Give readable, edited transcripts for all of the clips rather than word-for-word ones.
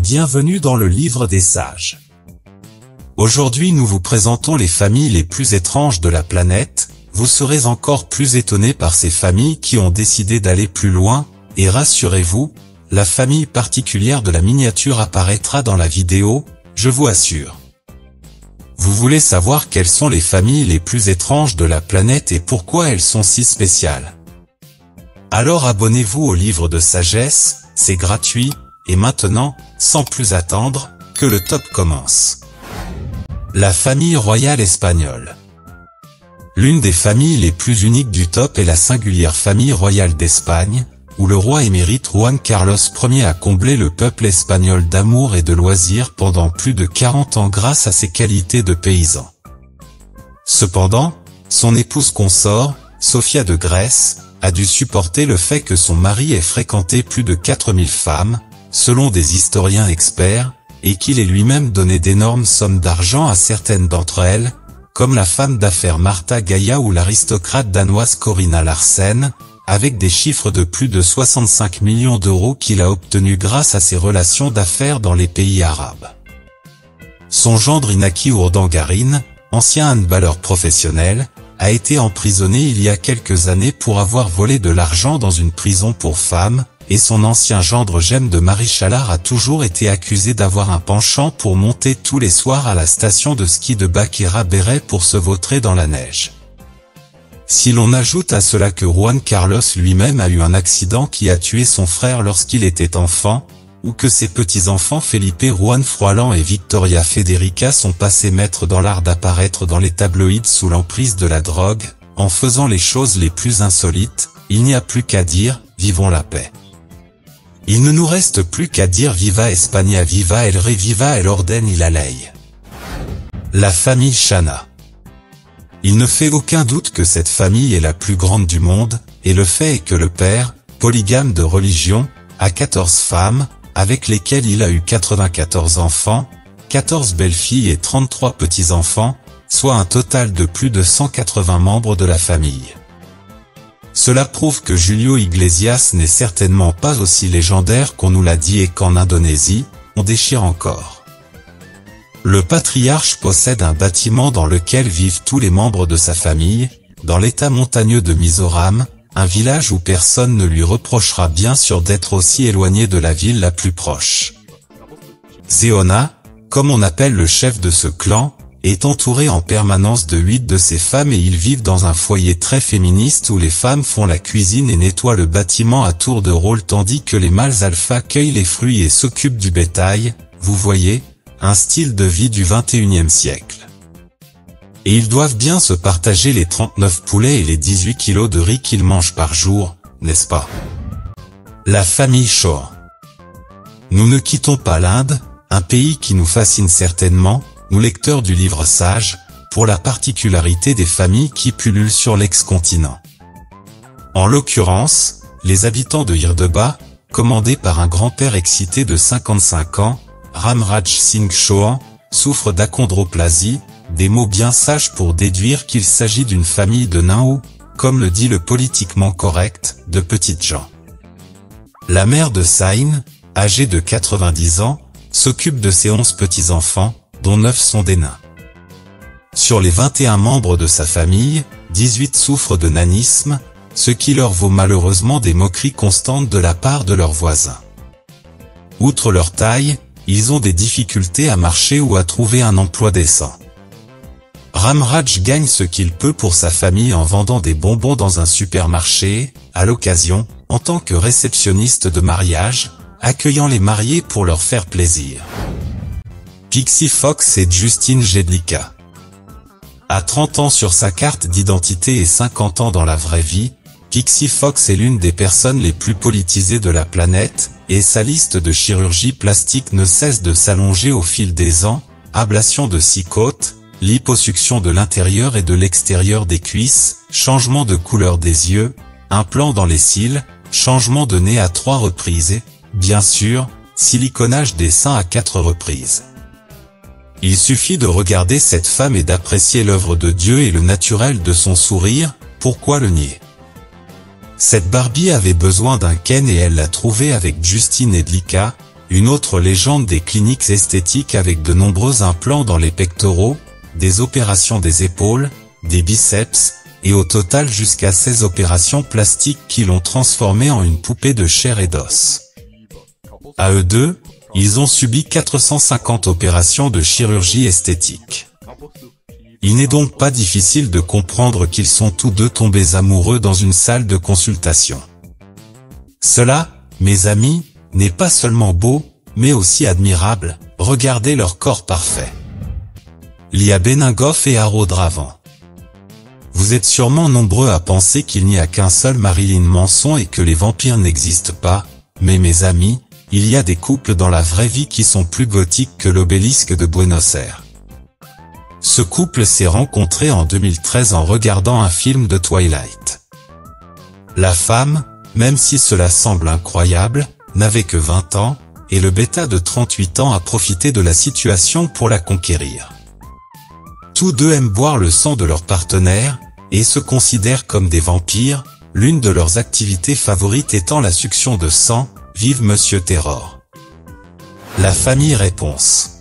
Bienvenue dans le livre des sages. Aujourd'hui nous vous présentons les familles les plus étranges de la planète. Vous serez encore plus étonnés par ces familles qui ont décidé d'aller plus loin, et rassurez-vous, la famille particulière de la miniature apparaîtra dans la vidéo, je vous assure. Vous voulez savoir quelles sont les familles les plus étranges de la planète et pourquoi elles sont si spéciales? Alors abonnez-vous au livre de sagesse, c'est gratuit, et maintenant, sans plus attendre, que le top commence. La famille royale espagnole. L'une des familles les plus uniques du top est la singulière famille royale d'Espagne, où le roi émérite Juan Carlos Ier a comblé le peuple espagnol d'amour et de loisirs pendant plus de 40 ans grâce à ses qualités de paysan. Cependant, son épouse consort, Sofia de Grèce, a dû supporter le fait que son mari ait fréquenté plus de 4000 femmes, selon des historiens experts, et qu'il ait lui-même donné d'énormes sommes d'argent à certaines d'entre elles, comme la femme d'affaires Martha Gaia ou l'aristocrate danoise Corinna Larsen, avec des chiffres de plus de 65 millions d'euros qu'il a obtenus grâce à ses relations d'affaires dans les pays arabes. Son gendre Inaki Urdangarin, ancien handballeur professionnel, a été emprisonné il y a quelques années pour avoir volé de l'argent dans une prison pour femmes, et son ancien gendre Jem de Marichalar a toujours été accusé d'avoir un penchant pour monter tous les soirs à la station de ski de Bakira Beret pour se vautrer dans la neige. Si l'on ajoute à cela que Juan Carlos lui-même a eu un accident qui a tué son frère lorsqu'il était enfant, ou que ses petits-enfants Felipe Juan Froilan et Victoria Federica sont passés maîtres dans l'art d'apparaître dans les tabloïds sous l'emprise de la drogue, en faisant les choses les plus insolites, il n'y a plus qu'à dire, vivons la paix. Il ne nous reste plus qu'à dire Viva España, Viva el Rey, Viva el Orden y la Ley. La famille Chana. Il ne fait aucun doute que cette famille est la plus grande du monde, et le fait est que le père, polygame de religion, a 14 femmes, avec lesquelles il a eu 94 enfants, 14 belles-filles et 33 petits-enfants, soit un total de plus de 180 membres de la famille. Cela prouve que Julio Iglesias n'est certainement pas aussi légendaire qu'on nous l'a dit et qu'en Indonésie, on déchire encore. Le patriarche possède un bâtiment dans lequel vivent tous les membres de sa famille, dans l'état montagneux de Mizoram, un village où personne ne lui reprochera bien sûr d'être aussi éloigné de la ville la plus proche. Zeona, comme on appelle le chef de ce clan, est entouré en permanence de 8 de ses femmes et ils vivent dans un foyer très féministe où les femmes font la cuisine et nettoient le bâtiment à tour de rôle tandis que les mâles alpha cueillent les fruits et s'occupent du bétail, vous voyez, un style de vie du XXIe siècle. Et ils doivent bien se partager les 39 poulets et les 18 kilos de riz qu'ils mangent par jour, n'est-ce pas? La famille Chauhan. Nous ne quittons pas l'Inde, un pays qui nous fascine certainement, nous lecteurs du livre sage, pour la particularité des familles qui pullulent sur l'ex-continent. En l'occurrence, les habitants de Hirdeba, commandés par un grand-père excité de 55 ans, Ramraj Singh Chauhan, souffrent d'achondroplasie, des mots bien sages pour déduire qu'il s'agit d'une famille de nains ou, comme le dit le politiquement correct, de petites gens. La mère de Saïn, âgée de 90 ans, s'occupe de ses 11 petits-enfants, dont 9 sont des nains. Sur les 21 membres de sa famille, 18 souffrent de nanisme, ce qui leur vaut malheureusement des moqueries constantes de la part de leurs voisins. Outre leur taille, ils ont des difficultés à marcher ou à trouver un emploi décent. Ramraj gagne ce qu'il peut pour sa famille en vendant des bonbons dans un supermarché, à l'occasion, en tant que réceptionniste de mariage, accueillant les mariés pour leur faire plaisir. Pixie Fox et Justine Jedlicka. À 30 ans sur sa carte d'identité et 50 ans dans la vraie vie, Pixie Fox est l'une des personnes les plus politisées de la planète, et sa liste de chirurgie plastique ne cesse de s'allonger au fil des ans, ablation de 6 côtes, liposuction de l'intérieur et de l'extérieur des cuisses, changement de couleur des yeux, implant dans les cils, changement de nez à 3 reprises et, bien sûr, siliconnage des seins à 4 reprises. Il suffit de regarder cette femme et d'apprécier l'œuvre de Dieu et le naturel de son sourire, pourquoi le nier? Cette Barbie avait besoin d'un Ken et elle l'a trouvé avec Justine Jedlicka, une autre légende des cliniques esthétiques avec de nombreux implants dans les pectoraux, des opérations des épaules, des biceps, et au total jusqu'à 16 opérations plastiques qui l'ont transformé en une poupée de chair et d'os. À eux deux, ils ont subi 450 opérations de chirurgie esthétique. Il n'est donc pas difficile de comprendre qu'ils sont tous deux tombés amoureux dans une salle de consultation. Cela, mes amis, n'est pas seulement beau, mais aussi admirable, regardez leur corps parfait. Lia Beningoff et Haro Dravant. Vous êtes sûrement nombreux à penser qu'il n'y a qu'un seul Marilyn Manson et que les vampires n'existent pas, mais mes amis, il y a des couples dans la vraie vie qui sont plus gothiques que l'obélisque de Buenos Aires. Ce couple s'est rencontré en 2013 en regardant un film de Twilight. La femme, même si cela semble incroyable, n'avait que 20 ans, et le bêta de 38 ans a profité de la situation pour la conquérir. Tous deux aiment boire le sang de leur partenaire, et se considèrent comme des vampires, l'une de leurs activités favorites étant la succion de sang, vive Monsieur Terror. La famille réponse.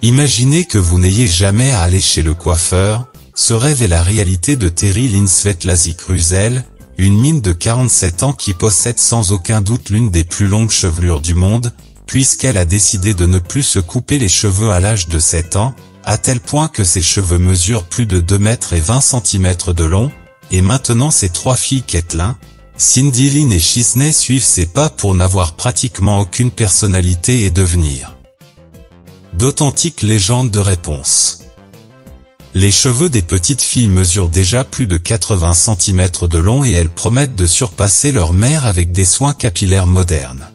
Imaginez que vous n'ayez jamais à aller chez le coiffeur, ce rêve est la réalité de Terry Lynn Svetlana-Ruzel, une mine de 47 ans qui possède sans aucun doute l'une des plus longues chevelures du monde, puisqu'elle a décidé de ne plus se couper les cheveux à l'âge de 7 ans, à tel point que ses cheveux mesurent plus de 2 mètres et 20 cm de long, et maintenant ses 3 filles Caitlin, Cindy Lynn et Chisney suivent ses pas pour n'avoir pratiquement aucune personnalité et devenir d'authentiques légendes de réponse. Les cheveux des petites filles mesurent déjà plus de 80 cm de long et elles promettent de surpasser leur mère avec des soins capillaires modernes.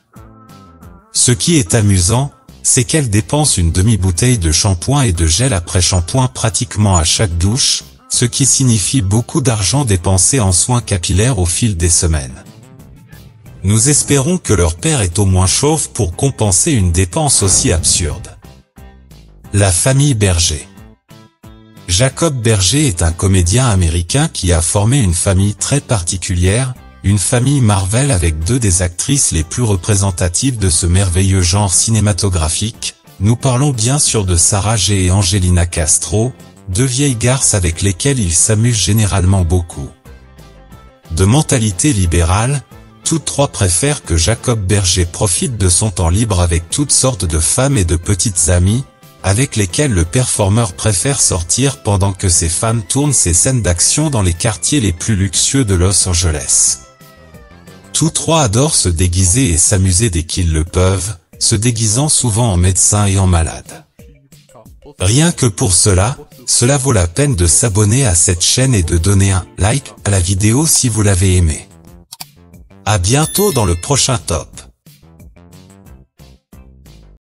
Ce qui est amusant, c'est qu'elles dépensent une demi-bouteille de shampoing et de gel après shampoing pratiquement à chaque douche, ce qui signifie beaucoup d'argent dépensé en soins capillaires au fil des semaines. Nous espérons que leur père est au moins chauve pour compenser une dépense aussi absurde. La famille Berger. Jacob Berger est un comédien américain qui a formé une famille très particulière, une famille Marvel avec deux des actrices les plus représentatives de ce merveilleux genre cinématographique. Nous parlons bien sûr de Sarah J. et Angelina Castro, deux vieilles garces avec lesquelles il s'amuse généralement beaucoup. De mentalité libérale, toutes trois préfèrent que Jacob Berger profite de son temps libre avec toutes sortes de femmes et de petites amies, avec lesquelles le performeur préfère sortir pendant que ces femmes tournent ses scènes d'action dans les quartiers les plus luxueux de Los Angeles. Tous trois adorent se déguiser et s'amuser dès qu'ils le peuvent, se déguisant souvent en médecin et en malade. Rien que pour cela vaut la peine de s'abonner à cette chaîne et de donner un like à la vidéo si vous l'avez aimée. À bientôt dans le prochain top.